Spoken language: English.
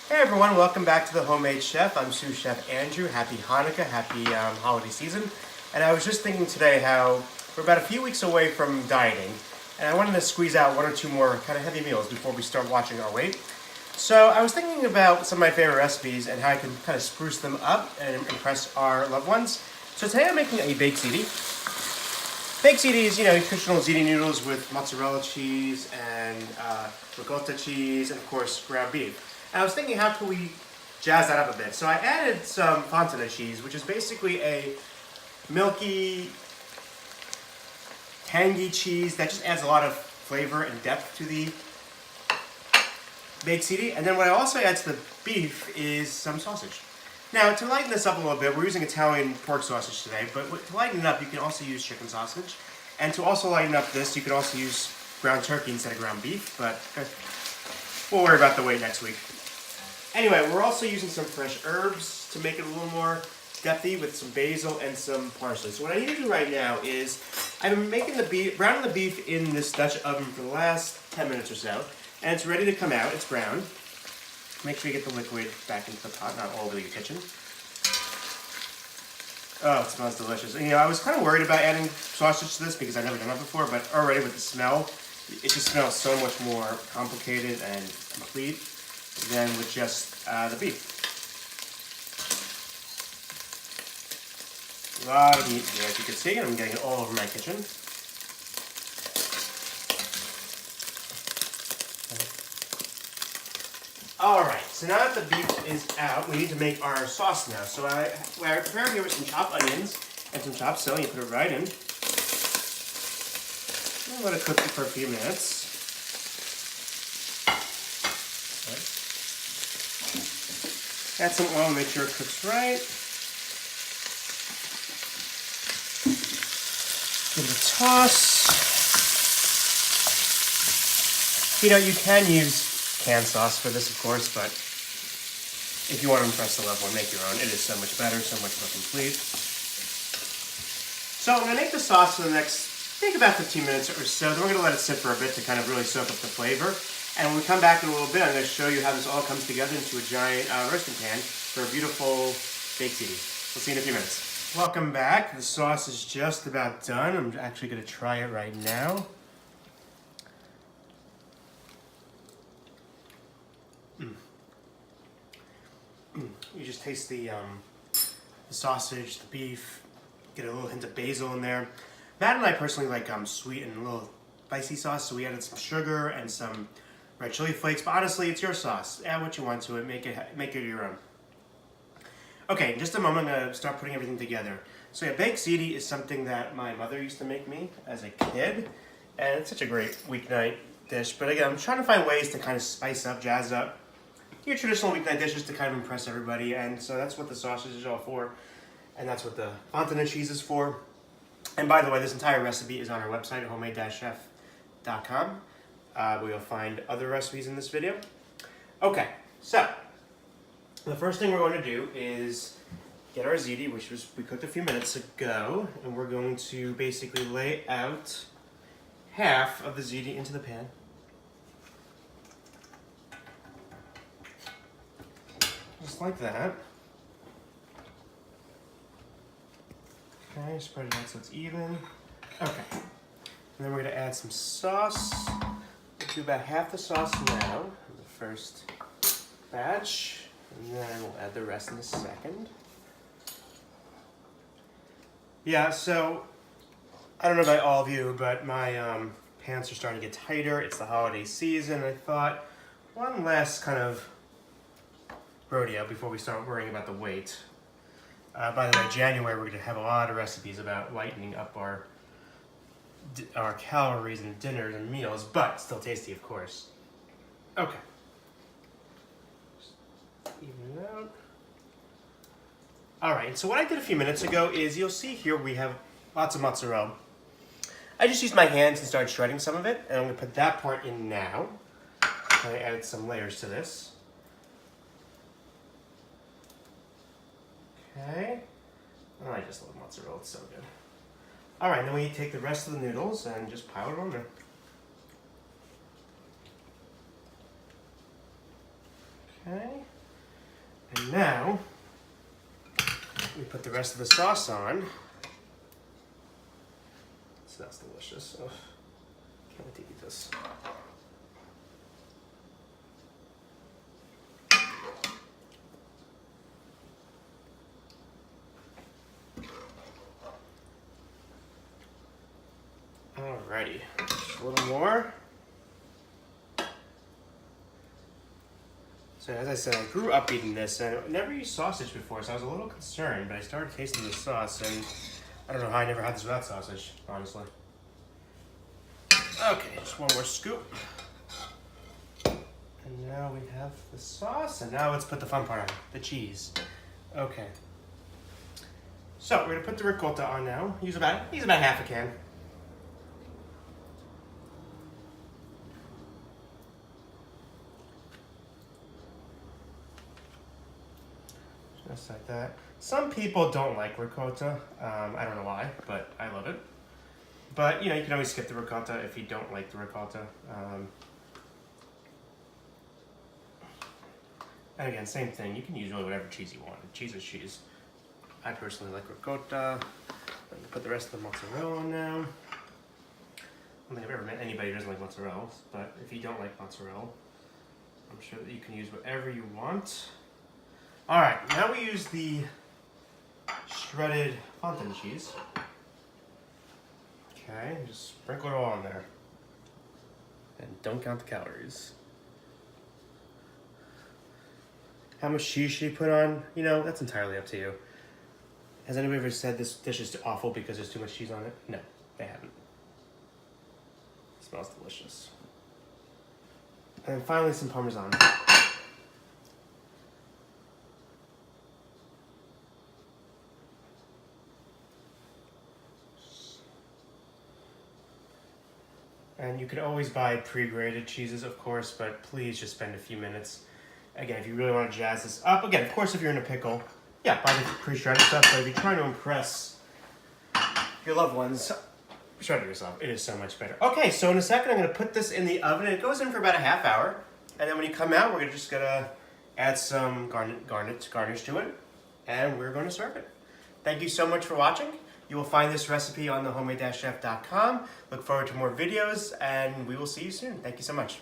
Hey everyone, welcome back to The Homemade Chef. I'm sous chef Andrew. Happy Hanukkah, happy holiday season. And I was just thinking today how we're about a few weeks away from dieting, and I wanted to squeeze out one or two more kind of heavy meals before we start watching our weight. So I was thinking about some of my favorite recipes and how I can kind of spruce them up and impress our loved ones. So today I'm making a baked ziti. Baked ziti is, traditional ziti noodles with mozzarella cheese and ricotta cheese and of course ground beef. And I was thinking, how can we jazz that up a bit? So I added some fontina cheese, which is basically a milky, tangy cheese that just adds a lot of flavor and depth to the baked ziti. And then what I also add to the beef is some sausage. Now, to lighten this up a little bit, we're using Italian pork sausage today, but to lighten it up, you can also use chicken sausage. And to also lighten up this, you could also use ground turkey instead of ground beef, but we'll worry about the weight next week. Anyway, we're also using some fresh herbs to make it a little more depthy with some basil and some parsley. So what I need to do right now is I've been making browning the beef in this Dutch oven for the last 10 minutes or so, and it's ready to come out. It's brown. Make sure you get the liquid back into the pot, not all over your kitchen. Oh, it smells delicious. And, I was kind of worried about adding sausage to this because I've never done it before, but already with the smell, it just smells so much more complicated and complete than with just the beef. A lot of meat here, as you can see, and I'm getting it all over my kitchen. Alright, so now that the beef is out, we need to make our sauce now. So what I prepared here with some chopped onions and some chopped celery. You put it right in. And let it cook for a few minutes. Add some oil, make sure it cooks right. Give it a toss. You can use canned sauce for this, of course, but if you want to impress the loved one, make your own. It is so much better, so much more complete. So I'm going to make the sauce for the next, think about 15 minutes or so. Then we're going to let it sit for a bit to kind of really soak up the flavor. And when we come back in a little bit, I'm going to show you how this all comes together into a giant roasting pan for a beautiful baked ziti. We'll see you in a few minutes. Welcome back. The sauce is just about done. I'm actually going to try it right now. You just taste the sausage, the beef, get a little hint of basil in there. Matt and I personally like sweet and a little spicy sauce, so we added some sugar and some red chili flakes, but honestly, it's your sauce. Add what you want to it, make it your own. Okay, in just a moment, I'm going to start putting everything together. So yeah, baked ziti is something that my mother used to make me as a kid, and it's such a great weeknight dish. But again, I'm trying to find ways to kind of spice up, jazz up your traditional weeknight dishes to kind of impress everybody, and so that's what the sausage is all for, and that's what the fontina cheese is for. And by the way, this entire recipe is on our website at homemade-chef.com. Where you'll find other recipes in this video. Okay, so the first thing we're going to do is get our ziti, which we cooked a few minutes ago, and we're going to basically lay out half of the ziti into the pan. Just like that. Okay, spread it out so it's even. Okay, and then we're going to add some sauce. We'll do about half the sauce now, the first batch, and then we'll add the rest in a second. Yeah, so I don't know about all of you, but my pants are starting to get tighter. It's the holiday season. I thought one last kind of rodeo before we start worrying about the weight. By the way, January we're going to have a lot of recipes about lightening up our calories and dinners and meals, but still tasty, of course. Okay. Just even it out. All right, so what I did a few minutes ago is, you'll see here we have lots of mozzarella. I just used my hands and started shredding some of it, and I'm going to put that part in now. I added some layers to this. Okay. Oh, I just love mozzarella, it's so good. All right, then we take the rest of the noodles and just pile it on there. Okay. And now, we put the rest of the sauce on. It smells delicious. Oh, can't wait to eat this. Alrighty, just a little more. So as I said, I grew up eating this, and I never used sausage before, so I was a little concerned, but I started tasting the sauce, and I don't know how I never had this without sausage, honestly. Okay, just one more scoop. And now we have the sauce, and now let's put the fun part on, the cheese. Okay. So we're gonna put the ricotta on now. Use about half a can. Just like that. Some people don't like ricotta. I don't know why, but I love it. But you know, you can always skip the ricotta if you don't like the ricotta. And again, same thing. You can use really whatever cheese you want. Cheese is cheese. I personally like ricotta. I'm gonna put the rest of the mozzarella on now. I don't think I've ever met anybody who doesn't like mozzarella, but if you don't like mozzarella, I'm sure that you can use whatever you want. All right, now we use the shredded fontaine cheese. Okay, just sprinkle it all on there. And don't count the calories. How much cheese should you put on? You know, that's entirely up to you. Has anybody ever said this dish is awful because there's too much cheese on it? No, they haven't. It smells delicious. And then finally some Parmesan. And you could always buy pre-grated cheeses, of course, but please just spend a few minutes. Again, if you really want to jazz this up, again, of course, if you're in a pickle, yeah, buy the pre-shredded stuff, but if you're trying to impress your loved ones, shred it yourself. It is so much better. Okay, so in a second, I'm going to put this in the oven. It goes in for about a half hour. And then when you come out, we're just going to add some garnish to it, and we're going to serve it. Thank you so much for watching. You will find this recipe on thehomemade-chef.com. Look forward to more videos, and we will see you soon. Thank you so much.